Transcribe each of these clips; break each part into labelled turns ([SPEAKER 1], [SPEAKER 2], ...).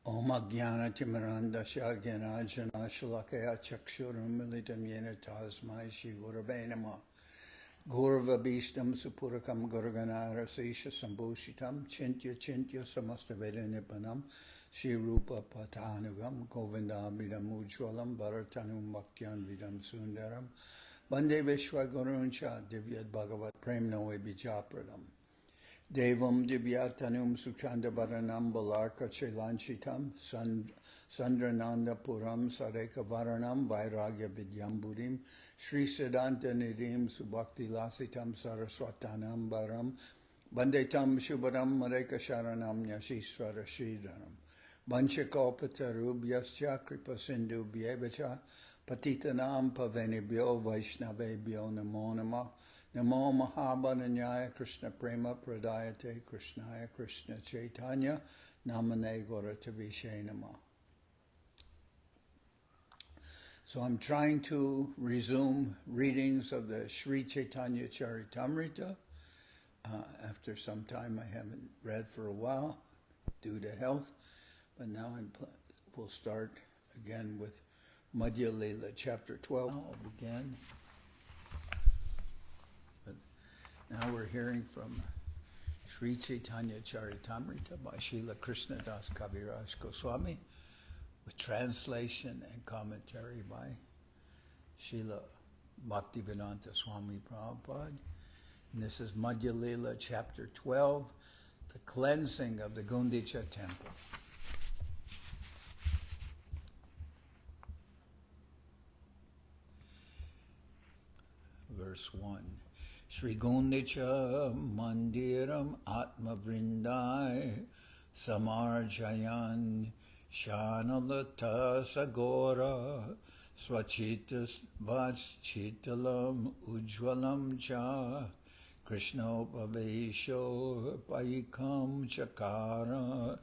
[SPEAKER 1] Om Ajnana Timirandasya Gyanajana Shalakaya Chakshuram Militam Yena Tasmai Shri Gurave Namah Gurva Bhishtam Supurakam Gurganara Sesha Sambhushitam Chintya Chintya Samastaveda Nipanam Shri Rupa Patanugam Govinda Vidam Ujwalam Bharatanum Bhaktyan Vidam Sundaram Bande Vishwa Guruncha Divyad Bhagavat Premno Ebijapradam Devam Divyatanum Suchanda Varanam Balarka Chelanchitam Sandrananda Puram Sareka Varanam Vairagya Vidyambudim Sri Siddhanta Nidim Subhakti Lasitam Saraswatanam Baram Bandetam Shubharam Mareka Sharanam Yashishvara Shridaram Vanchakalpatarubhyascha Kripa Sindhu Bhyevacha Patitanam Pavenibhyo Vaishnavebhyo Namo Namah Namo Mahabharanyaya Krishna Prema Pradayate Krishnaya Krishna Chaitanya Namane Gauratavishe Namah. So I'm trying to resume readings of the Sri Chaitanya Charitamrita. After some time I haven't read for a while due to health, but now we'll start again with Madhya-lila, chapter 12. I'll begin. Now we're hearing from Sri Chaitanya Charitamrita by Srila Krishnadas Kaviraj Goswami with translation and commentary by Srila Bhaktisiddhanta Swami Prabhupada. And this is Madhya-lila, chapter 12, the cleansing of the Gundicha Temple. Verse 1. Shri Gundicha Mandiram Atma Vrindai Samarjayan Shanalata Sagora Swachitas Vachitalam Ujwalam Cha Krishnopavesho Paikam Chakara.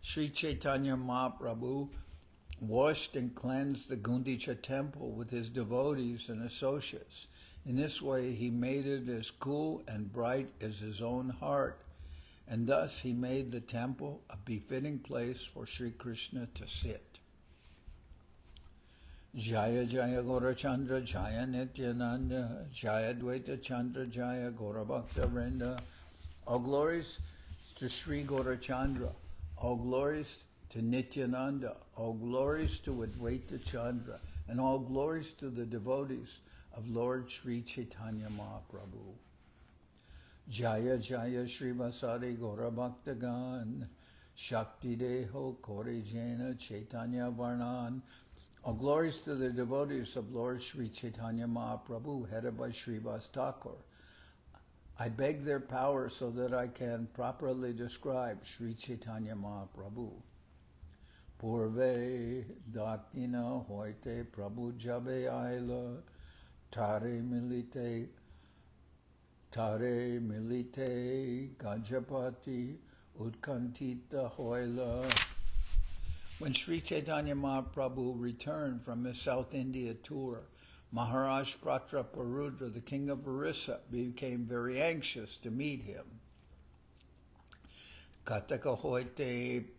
[SPEAKER 1] Sri Chaitanya Mahaprabhu washed and cleansed the Gundicha Temple with his devotees and associates. In this way, he made it as cool and bright as his own heart, and thus he made the temple a befitting place for Sri Krishna to sit. Jaya Jaya Gaurachandra Jaya Nityananda Jaya Dvaita Chandra Jaya Gaurabhakta Vrinda. All glories to Sri Gaurachandra, all glories to Nityananda, all glories to Advaita Chandra, and all glories to the devotees of Lord Sri Chaitanya Mahaprabhu. Jaya Jaya Sri Vasari Gaura Bhaktagan Shakti Deho Kori Jena Chaitanya Varnan. All glories to the devotees of Lord Sri Chaitanya Mahaprabhu, headed by Sripad Thakur. I beg their power so that I can properly describe Sri Chaitanya Mahaprabhu. Purve Dakina Hoite Prabhu Jabe Aila Tare milite Gajapati Utkantita Hoila. When Sri Chaitanya Mahaprabhu returned from his South India tour, Maharaj Prataparudra, the king of Orissa, became very anxious to meet him. Kataka hoite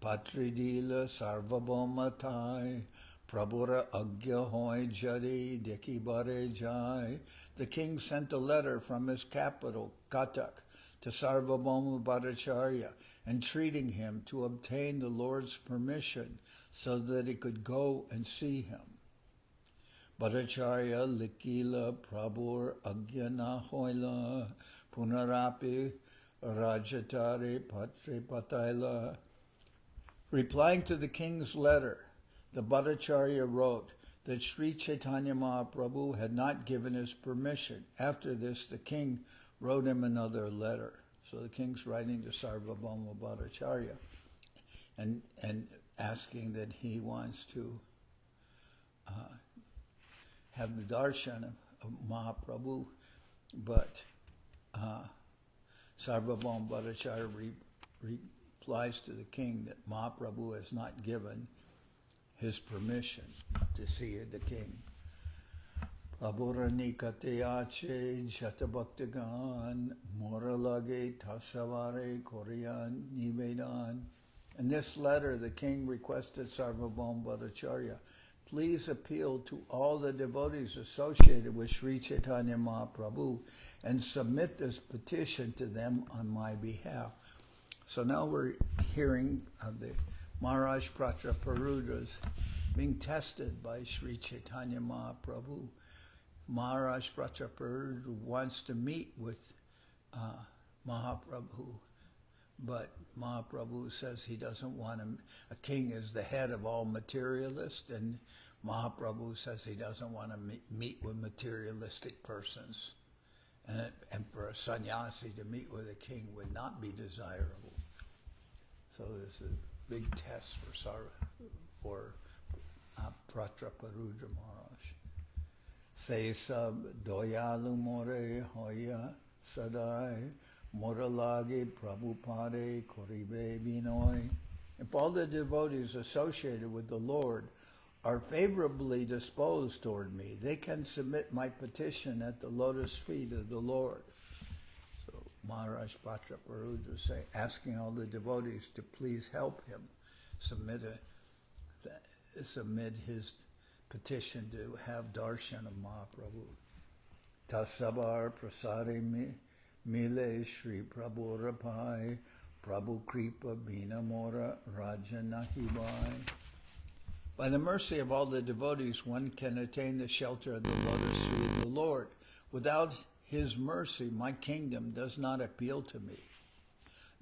[SPEAKER 1] patridila sarvabhaumatai Prabhura Agya Hoy Jari Deki Bare Jai. The king sent a letter from his capital, Katak, to Sarvabhauma Bhattacharya, entreating him to obtain the Lord's permission so that he could go and see him. Bhattacharya Likila Prabhur Agya Na Hoyla Punarapi Rajatare Patre Pataila. Replying to the king's letter, the Bhattacharya wrote that Sri Chaitanya Mahaprabhu had not given his permission. After this, the king wrote him another letter. So the king's writing to Sarvabhauma Bhattacharya and asking that he wants to have the darshan of Mahaprabhu, but Sarvabhauma Bhattacharya replies to the king that Mahaprabhu has not given his permission to see the king. Prabhurani Kateyache Jatabhaktagan Moralage Tasavare Korean Nivedan. In this letter, the king requested Sarvabhauma Bhattacharya, please appeal to all the devotees associated with Sri Chaitanya Mahaprabhu and submit this petition to them on my behalf. So now we're hearing of the Maharaj Prataparudra's being tested by Sri Chaitanya Mahaprabhu. Maharaj Prataparudra wants to meet with Mahaprabhu, but Mahaprabhu says he doesn't want him. A king is the head of all materialists, and Mahaprabhu says he doesn't want to meet with materialistic persons. And for a sannyasi to meet with a king would not be desirable. So there's a big test for Prataparudra Maharaj. Se sab doyalu more hoya sadai moralage prabhupade koribe binoy. If all the devotees associated with the Lord are favorably disposed toward me, they can submit my petition at the lotus feet of the Lord. So Maharaj Prataparudra asking all the devotees to please help him submit his petition to have darshan of Mahaprabhu. Tasabar prasade mile Shri Prabhu Rapai Prabhu Kripa Bina Mora Raja Nahibai. By the mercy of all the devotees, one can attain the shelter of the lotus feet of the Lord. Without his mercy, my kingdom does not appeal to me.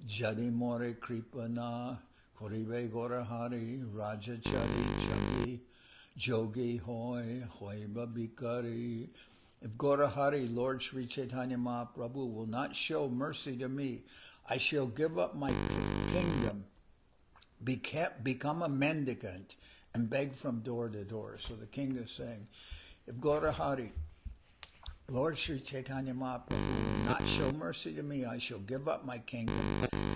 [SPEAKER 1] Jadi more kripa na koribe gorahari raja chari chandi jogi hoy hoiba bikari. If Gorahari, Lord Sri Chaitanya Mahaprabhu, will not show mercy to me, I shall give up my kingdom, become a mendicant, and beg from door to door. So the king is saying, if Gorahari, Lord Sri Chaitanya Mahaprabhu, will not show mercy to me, I shall give up my kingdom,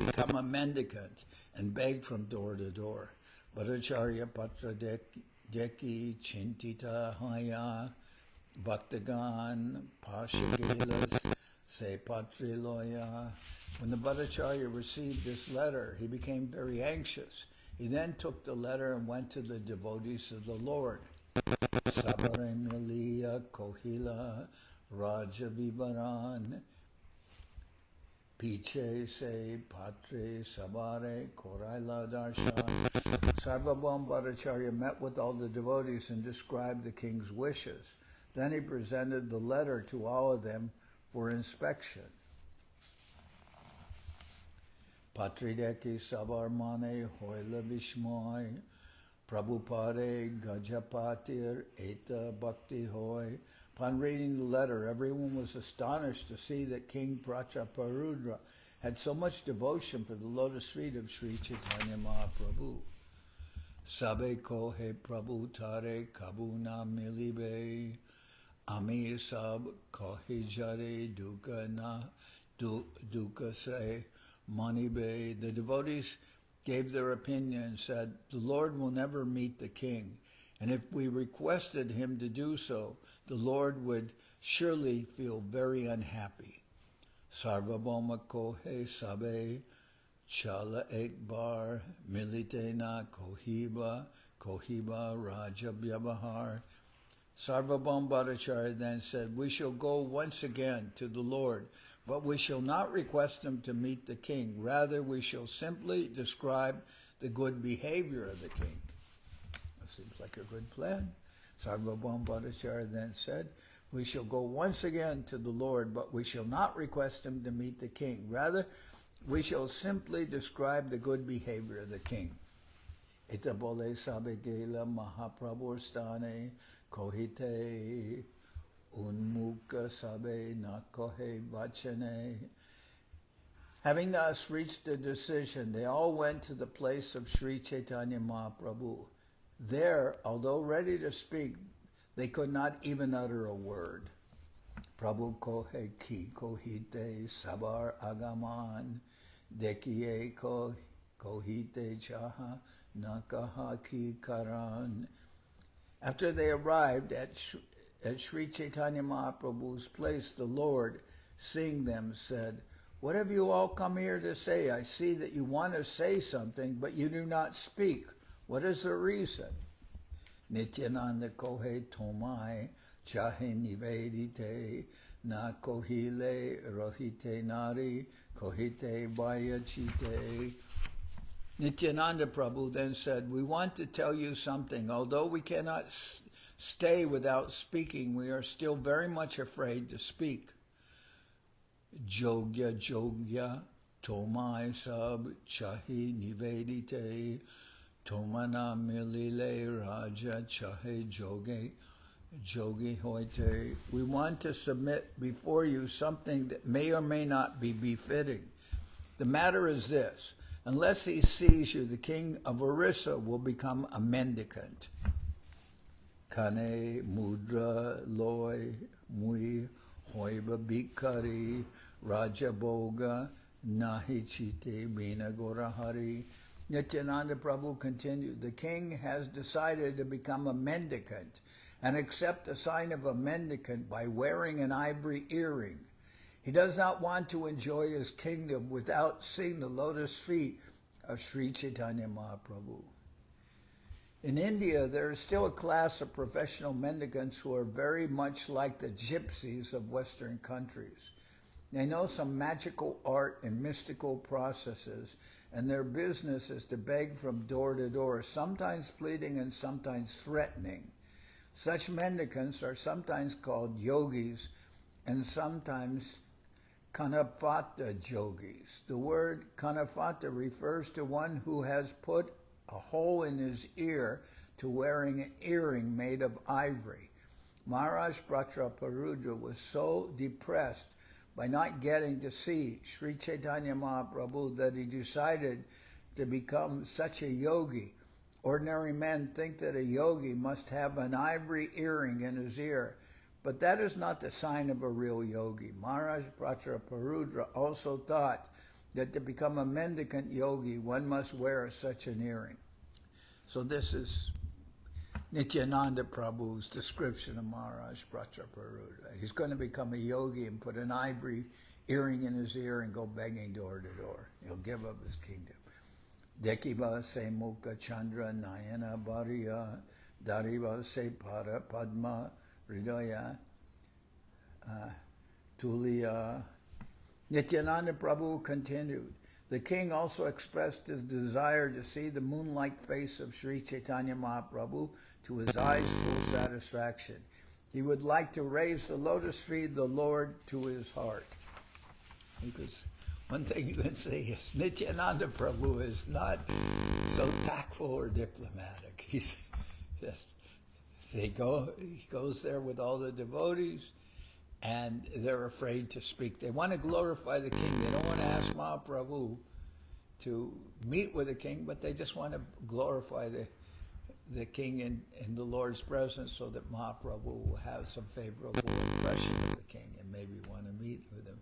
[SPEAKER 1] become a mendicant, and beg from door to door. Bhattacharya Patra Deki Chintita Haya Bhaktagan Pashagelas Se Patriloya. When the Bhattacharya received this letter, he became very anxious. He then took the letter and went to the devotees of the Lord. Sabare Miliya Kohila Raja Vivaran Piche Se Patre Sabare Koraila Darshan. Sarvabhauma Bhattacharya met with all the devotees and described the king's wishes. Then he presented the letter to all of them for inspection. Patrideki Sabarmane Hoila Vishmoy Prabhupade Gajapatir Eta Bhakti Hoy. Upon reading the letter, everyone was astonished to see that King Prataparudra had so much devotion for the lotus feet of Sri Chaitanya Mahaprabhu. Sabe kohe Prabhu tare kabuna milibe ami sab kohe jare duka na duka se manibe. The devotees gave their opinion and said, the Lord will never meet the king, and if we requested him to do so, the Lord would surely feel very unhappy. Sarvabhauma kohe sabe chala ekbar militena kohiba raja vyavahar. Sarvabhauma Bhattacharya then said, we shall go once again to the Lord, but we shall not request him to meet the king. Rather, we shall simply describe the good behavior of the king. That seems like a good plan. Sarvabhauma Bhattacharya then said, we shall go once again to the Lord, but we shall not request him to meet the king. Rather, we shall simply describe the good behavior of the king. Itabole sabegela Mahaprabhu stane kohite unmukha sabe nakohe vachane. Having thus reached a decision, they all went to the place of Sri Chaitanya Mahaprabhu. There, although ready to speak, they could not even utter a word. Prabhu kohe ki kohite sabar agaman dekiye kohite chaha nakaha ki karan. After they arrived at Sri Chaitanya Mahaprabhu's place, the Lord, seeing them, said, what have you all come here to say? I see that you want to say something, but you do not speak. What is the reason? Nityananda kohe tomai chahe nivedite na kohile rohite nari kohite bayachite. Nityananda Prabhu then said, we want to tell you something. Although we cannot stay without speaking, we are still very much afraid to speak. Jogya jogya tomai sab chahi nivedite tomana milile raja chahe jogi jogi hoite. We want to submit before you something that may or may not be befitting. The matter is this: unless he sees you, the king of Orissa will become a mendicant. Kane mudra loy mui hoiba bikari rajaboga nahichite bina gorahari. Nityananda Prabhu continued, the king has decided to become a mendicant and accept the sign of a mendicant by wearing an ivory earring. He does not want to enjoy his kingdom without seeing the lotus feet of Sri Chaitanya Mahaprabhu. In India, there is still a class of professional mendicants who are very much like the gypsies of Western countries. They know some magical art and mystical processes, and their business is to beg from door to door, sometimes pleading and sometimes threatening. Such mendicants are sometimes called yogis and sometimes kanapata yogis. The word kanapata refers to one who has put a hole in his ear to wearing an earring made of ivory. Maharaj Prataparudra was so depressed by not getting to see Sri Chaitanya Mahaprabhu that he decided to become such a yogi. Ordinary men think that a yogi must have an ivory earring in his ear, but that is not the sign of a real yogi. Maharaj Prataparudra also thought that to become a mendicant yogi, one must wear such an earring. So this is Nityananda Prabhu's description of Maharaj Prataparudra. He's going to become a yogi and put an ivory earring in his ear and go begging door to door. He'll give up his kingdom. Dekiva se mukha chandra nayana bhariya dariva se para padma hridaya tuliya. Nityananda Prabhu continued, the king also expressed his desire to see the moon-like face of Sri Chaitanya Mahaprabhu to his eyes' full satisfaction. He would like to raise the lotus feet of the Lord to his heart. Because one thing you can say is Nityananda Prabhu is not so tactful or diplomatic. He's just, he goes there with all the devotees, and they're afraid to speak. They want to glorify the king. They don't want to ask Mahaprabhu to meet with the king, but they just want to glorify the king in the Lord's presence so that Mahaprabhu will have some favorable impression of the king and maybe want to meet with him.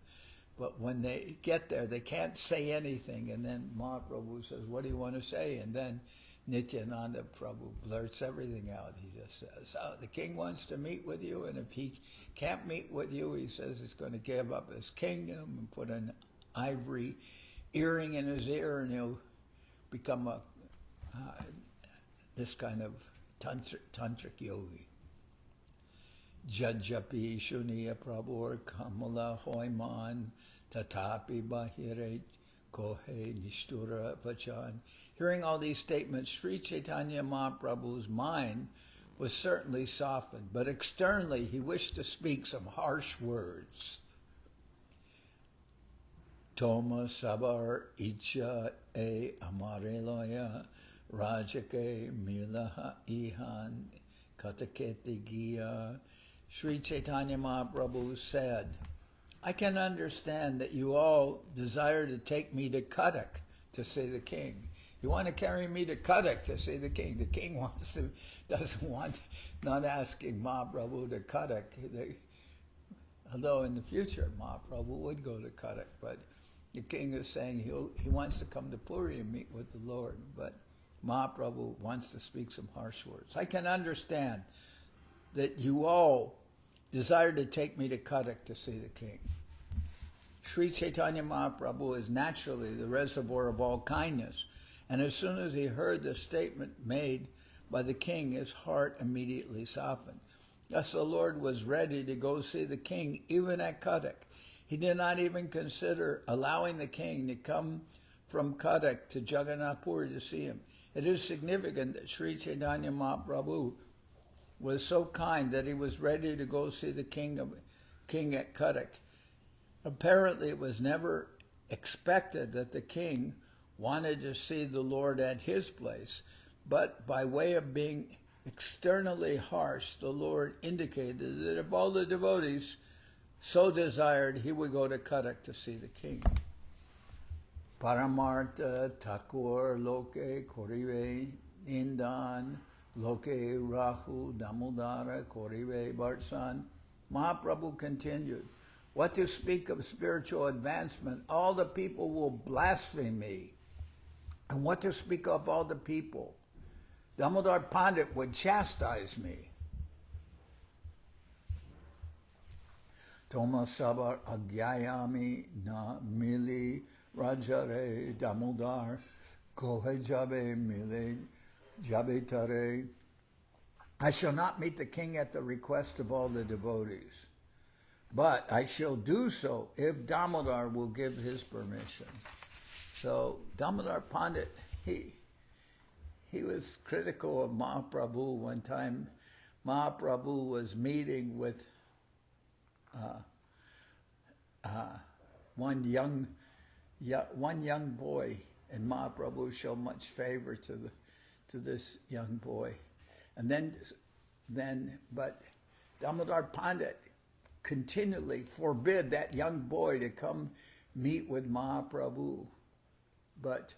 [SPEAKER 1] But when they get there, they can't say anything, and then Mahaprabhu says, what do you want to say? And then Nityananda Prabhu blurts everything out. He just says, oh, the king wants to meet with you, and if he can't meet with you, he says he's going to give up his kingdom and put an ivory earring in his ear, and he'll become this kind of tantric yogi. Jajapi Shuniya Prabhu Kamala Hoiman Tatapi Bahire Kohe Nishtura Vachan. Hearing all these statements, Sri Chaitanya Mahaprabhu's mind was certainly softened, but externally he wished to speak some harsh words. Toma Sabar Icha E Amareloya Rajake Milaha Ihan Kataketi Giya. Sri Chaitanya Mahaprabhu said, I can understand that you all desire to take me to Cuttack to see the king. You want to carry me to Cuttack to see the king. The king doesn't want, not asking Mahaprabhu to Cuttack. Although in the future Mahaprabhu would go to Cuttack, but the king is saying he wants to come to Puri and meet with the Lord, but Mahaprabhu wants to speak some harsh words. I can understand that you all desire to take me to Cuttack to see the king. Sri Chaitanya Mahaprabhu is naturally the reservoir of all kindness, and as soon as he heard the statement made by the king, his heart immediately softened. Thus the Lord was ready to go see the king even at Cuttack. He did not even consider allowing the king to come from Cuttack to Jagannath Puri to see him. It is significant that Sri Chaitanya Mahaprabhu was so kind that he was ready to go see the king at Cuttack. Apparently it was never expected that the king wanted to see the Lord at his place, but by way of being externally harsh, the Lord indicated that if all the devotees so desired, he would go to Cuttack to see the king. Paramartha Thakur Loke Korive Nindan Loke Rahu Damodara Korive Barsan. Mahaprabhu continued, what to speak of spiritual advancement? All the people will blaspheme me. And what to speak of all the people? Damodar Pandit would chastise me. Toma Sabar Agyayami Na Mili Rajare Damodar Kohe Jabe Mile Jabe Tare. I shall not meet the king at the request of all the devotees, but I shall do so if Damodar will give his permission. So Damodar Pandit, he was critical of Mahaprabhu. One time Mahaprabhu was meeting with one young boy, and Mahaprabhu showed much favor to this young boy. And but Damodar Pandit continually forbid that young boy to come meet with Mahaprabhu. But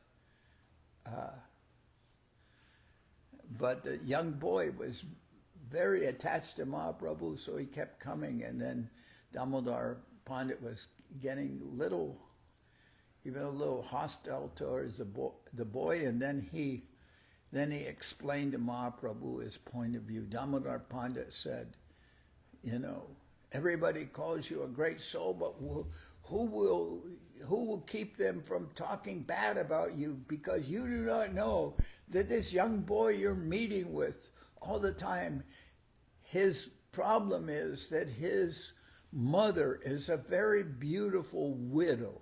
[SPEAKER 1] the young boy was very attached to Mahaprabhu, so he kept coming. And then Damodar Pandit was getting a little hostile towards the boy, and then he explained to Mahaprabhu his point of view. Damodar Pandit said, everybody calls you a great soul, but who will keep them from talking bad about you? Because you do not know that this young boy you're meeting with all the time, his problem is that his mother is a very beautiful widow.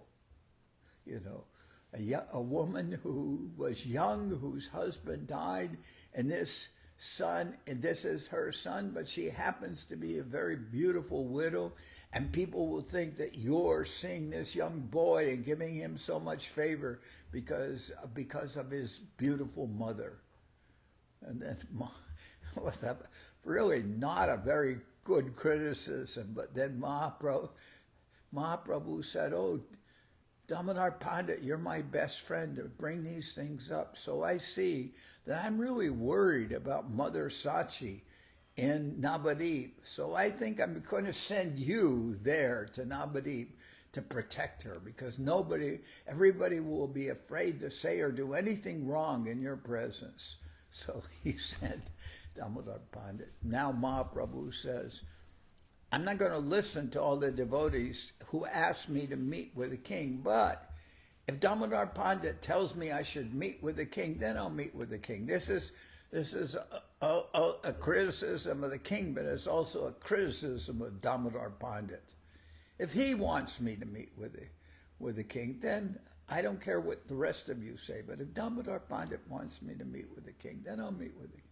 [SPEAKER 1] A woman who was young, whose husband died, and this is her son, but she happens to be a very beautiful widow, and people will think that you're seeing this young boy and giving him so much favor because of his beautiful mother. And that was really not a very good criticism. But then Mahaprabhu said, oh, Damodar Pandit, you're my best friend to bring these things up. So I see that I'm really worried about Mother Sachi in Navadip. So I think I'm going to send you there to Navadip to protect her, because everybody will be afraid to say or do anything wrong in your presence. So he sent Damodar Pandit. Now Mahaprabhu says, I'm not going to listen to all the devotees who ask me to meet with the king, but if Damodar Pandit tells me I should meet with the king, then I'll meet with the king. This is a criticism of the king, but it's also a criticism of Damodar Pandit. If he wants me to meet with the king, then I don't care what the rest of you say, but if Damodar Pandit wants me to meet with the king, then I'll meet with the king.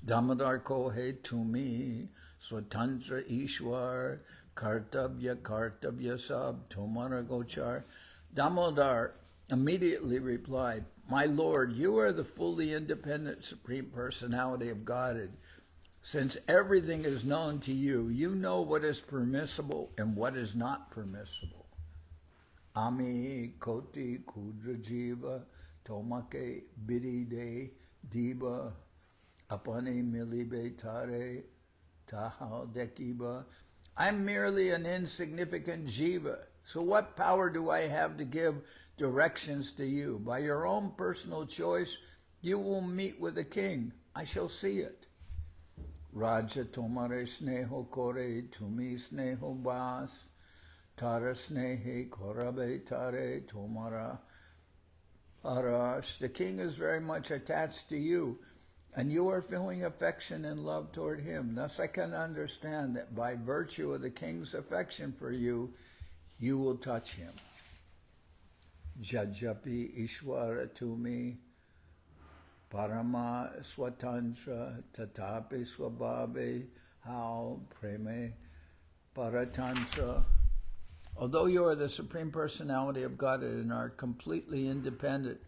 [SPEAKER 1] Damodar kohe tumi swatantra ishwar kartavya sab tomara gochar. Damodar immediately replied, my Lord, you are the fully independent Supreme Personality of Godhead. Since everything is known to you, you know what is permissible and what is not permissible. Ami koti kudra jiva tomake biride diva apane milibe tare taha dekiba. I'm merely an insignificant jiva. So what power do I have to give directions to you? By your own personal choice, you will meet with the king. I shall see it. Raja tomare sneho kore tumi sneho bas Tarasnehi Korabe Tare Tomara Arash. The king is very much attached to you, and you are feeling affection and love toward him. Thus I can understand that by virtue of the king's affection for you, you will touch him. Jajapi Ishwara Tumi Parama Swatantra Tatapi Swabhabe How Preme Paratantra. Although you are the Supreme Personality of Godhead and are completely independent,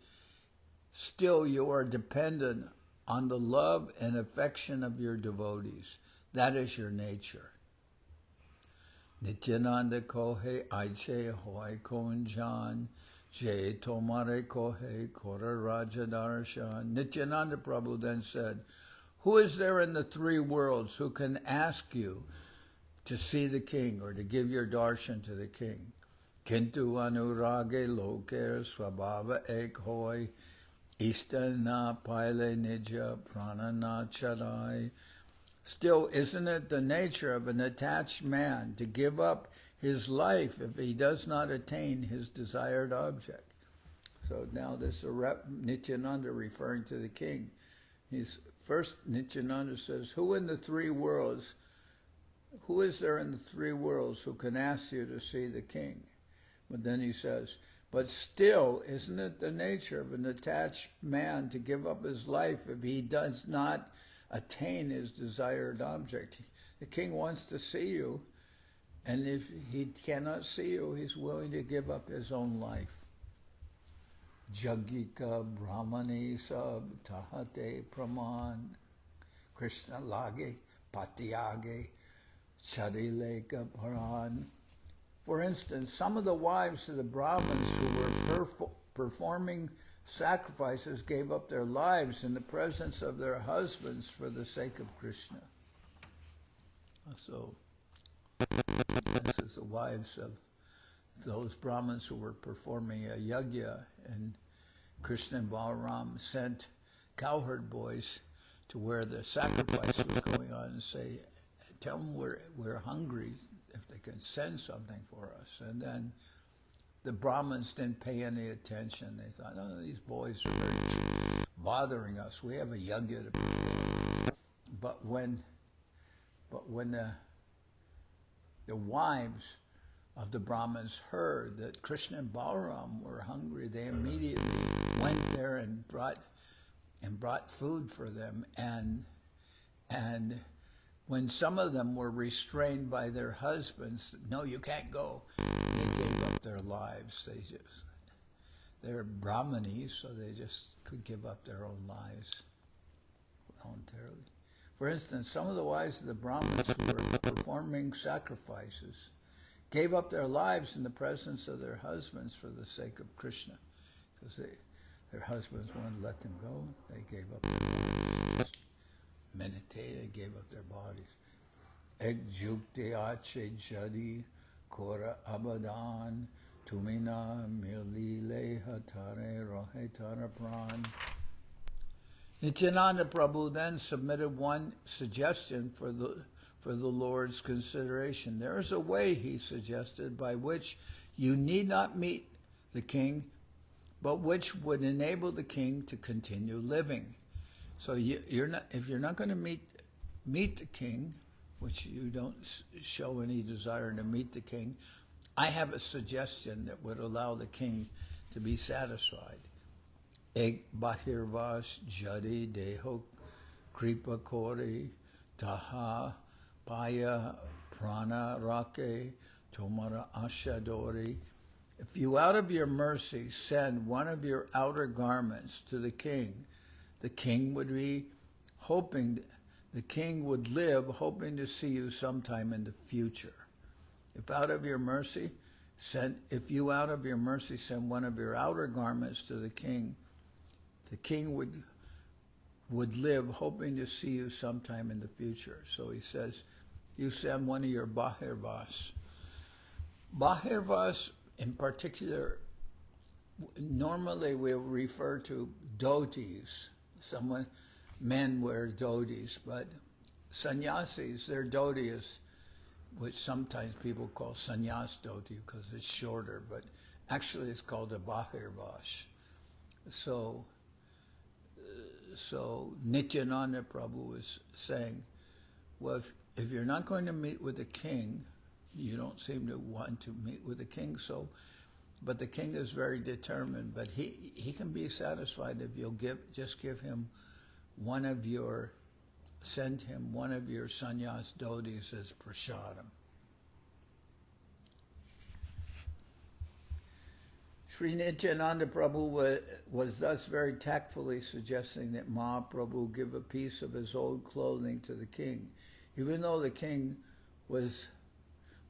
[SPEAKER 1] still you are dependent on the love and affection of your devotees. That is your nature. Nityananda Kohe Aiche Hoy Konjan Jay Tomare Kohe Kora Raja Darshan. Nityananda Prabhu then said, who is there in the three worlds who can ask you to see the king or to give your darshan to the king? Kintu anurage loker swabhava ek hoy istana paile nija pranana charai. Still, isn't it the nature of an attached man to give up his life if he does not attain his desired object? So now this is Nityananda referring to the king. First Nityananda says, who is there in the three worlds who can ask you to see the king? But then he says, but still, isn't it the nature of an attached man to give up his life if he does not attain his desired object? The king wants to see you, and if he cannot see you, he's willing to give up his own life. Jagika Brahmani Sab Tahate Praman Krishna Lage Patyage Charileka Paran. For instance, some of the wives of the Brahmins who were performing sacrifices gave up their lives in the presence of their husbands for the sake of Krishna. So, this is the wives of those Brahmins who were performing a yajna, and Krishna and Balaram sent cowherd boys to where the sacrifice was going on and say, tell them we're hungry, if they can send something for us. And then the Brahmins didn't pay any attention. They thought, oh, these boys are very bothering us. We have a yajna to perform. But when the wives of the Brahmins heard that Krishna and Balaram were hungry, they immediately went there and brought food for them. And when some of them were restrained by their husbands, no, you can't go, they gave up their lives. They're Brahmanis, so they just could give up their own lives voluntarily. For instance, some of the wives of the Brahmins who were performing sacrifices gave up their lives in the presence of their husbands for the sake of Krishna. Because their husbands wouldn't let them go, they gave up their lives. Meditated, gave up their bodies. Ek jukte ache jadi kora abadan tumina milile hatare rohe tara pran. Nityananda Prabhu then submitted one suggestion for the Lord's consideration. There is a way, he suggested, by which you need not meet the king, but which would enable the king to continue living. So if you're not going to meet the king, which you don't show any desire to meet the king, I have a suggestion that would allow the king to be satisfied. Ek bahirvas jadi deho kripa kori taha paya prana rake tomara ashadori. If you out of your mercy send one of your outer garments to the king would live hoping to see you sometime in the future. If you out of your mercy send one of your outer garments to the king would live hoping to see you sometime in the future. So he says, you send one of your bahirvas. Bahirvas in particular, normally we refer to dhotis. Men wear dhotis, but sannyasis, their dhoti is which sometimes people call sannyas dhoti because it's shorter, but actually it's called a bahirvash. So Nityananda Prabhu is saying, well, if you're not going to meet with the king, you don't seem to want to meet with the king, but the king is very determined, but he can be satisfied if you'll give him send him one of your sannyas dhotis as prasadam. Sri Nityananda Prabhu was thus very tactfully suggesting that Mahaprabhu give a piece of his old clothing to the king. Even though the king was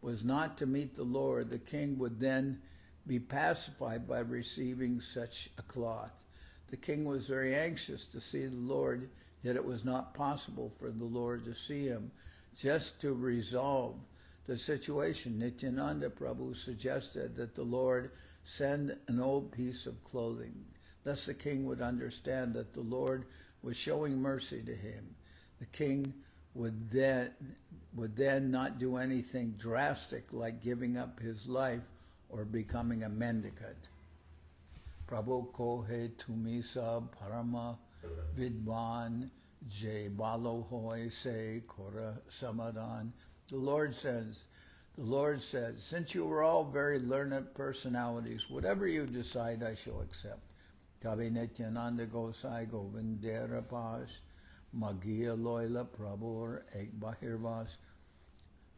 [SPEAKER 1] not to meet the Lord, the king would then be pacified by receiving such a cloth. The king was very anxious to see the Lord, yet it was not possible for the Lord to see him. Just to resolve the situation, Nityananda Prabhu suggested that the Lord send an old piece of clothing. Thus the king would understand that the Lord was showing mercy to him. The king would then not do anything drastic like giving up his life or becoming a mendicant. Prabhu kohe tumisa parama vidvan jay balo hoy se kora samadan. The Lord says, since you are all very learned personalities, whatever you decide I shall accept. Tabe Nityananda Gosai Govindera Pash Magiya Loila Prabhu Ek Bahirvas.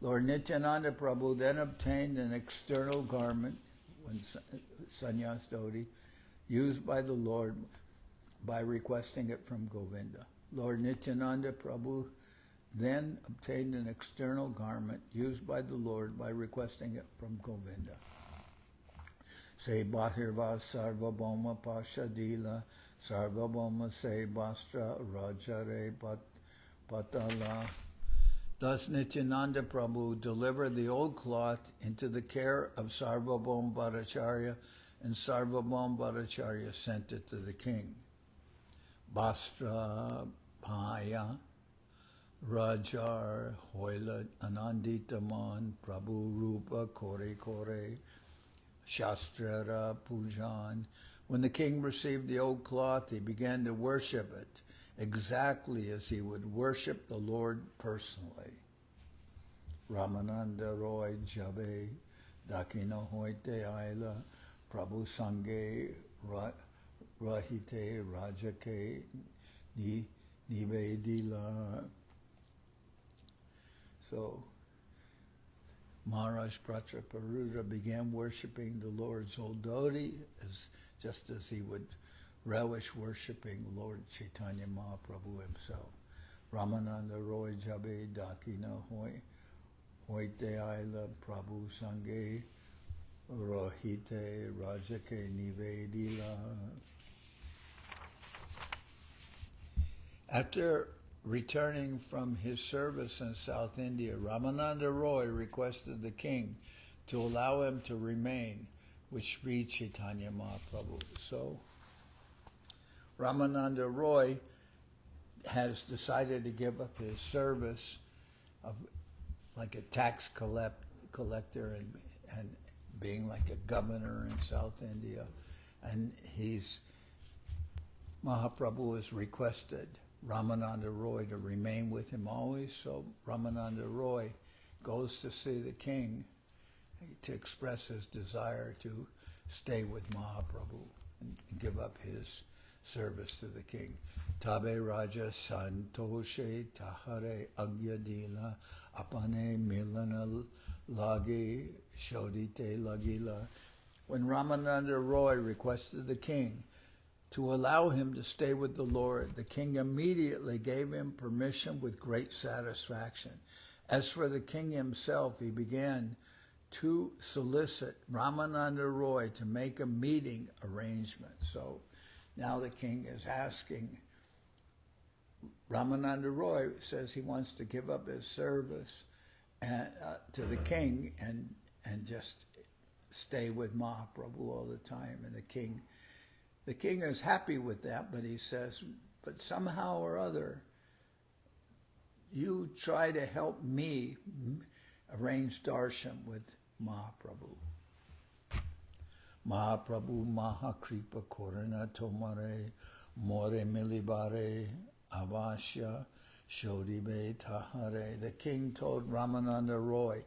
[SPEAKER 1] Lord Nityananda Prabhu then obtained an external garment, sannyas dhoti, used by the Lord by requesting it from Govinda. Lord Nityananda Prabhu then obtained an external garment used by the Lord by requesting it from Govinda. Se Bahirva Sarvabhauma Pashadila Sarvabhauma Se Bastra Rajare Patala. Thus Nityananda Prabhu delivered the old cloth into the care of Sarvabhauma Bhattacharya, and Sarvabhauma Bhattacharya sent it to the king. Bastra Paya Rajar Hoila Ananditaman Prabhu Rupa Kore Kore Shastrara Pujan. When the king received the old cloth, he began to worship it exactly as he would worship the Lord personally. Ramananda Roy Jabe Dakina Hoite Aila Prabhu Sange Rahite Rajake Nivedila. So Maharaj Prataparudra began worshipping the Lord's old dhoti just as he would relish worshipping Lord Chaitanya Mahaprabhu himself. Ramananda Roy Jabe Dakina Hoite Aila Prabhu Sange Rohite Rajake Nivedila. After returning from his service in South India, Ramananda Roy requested the king to allow him to remain with Sri Chaitanya Mahaprabhu. So Ramananda Roy has decided to give up his service of like a tax collector and being like a governor in South India. And Mahaprabhu has requested Ramananda Roy to remain with him always. So Ramananda Roy goes to see the king to express his desire to stay with Mahaprabhu and give up his service to the king. Tabe Raja Santoshe Tahare Agyadila Apane Milana Lagi Shodite Lagila. When Ramananda Roy requested the king to allow him to stay with the Lord, the king immediately gave him permission with great satisfaction. As for the king himself, he began to solicit Ramananda Roy to make a meeting arrangement. So now the king is asking, Ramananda Roy says he wants to give up his service to the king and just stay with Mahaprabhu all the time. And the king is happy with that, but he says, but somehow or other, you try to help me arranged darshan with Mahaprabhu. Mahaprabhu Mahakripa Korana Tomare More Milibare Avasya Shodibe Tahare. The king told Ramananda Roy,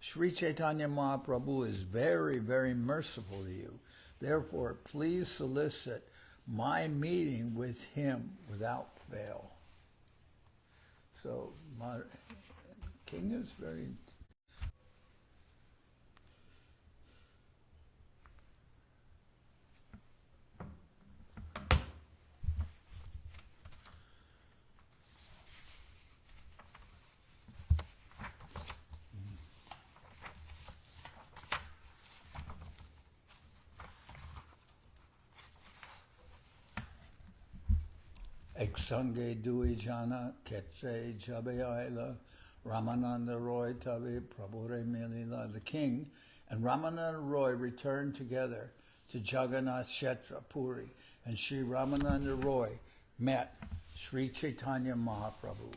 [SPEAKER 1] Sri Chaitanya Mahaprabhu is very, very merciful to you. Therefore, please solicit my meeting with him without fail. So, my king is very... Eksange Dui Jana Ketre Jabe Aila Ramananda Roy Tabe Prabhure Milila. The king and Ramananda Roy returned together to Jagannath Kshetra Puri, and Sri Ramananda Roy met Sri Chaitanya Mahaprabhu.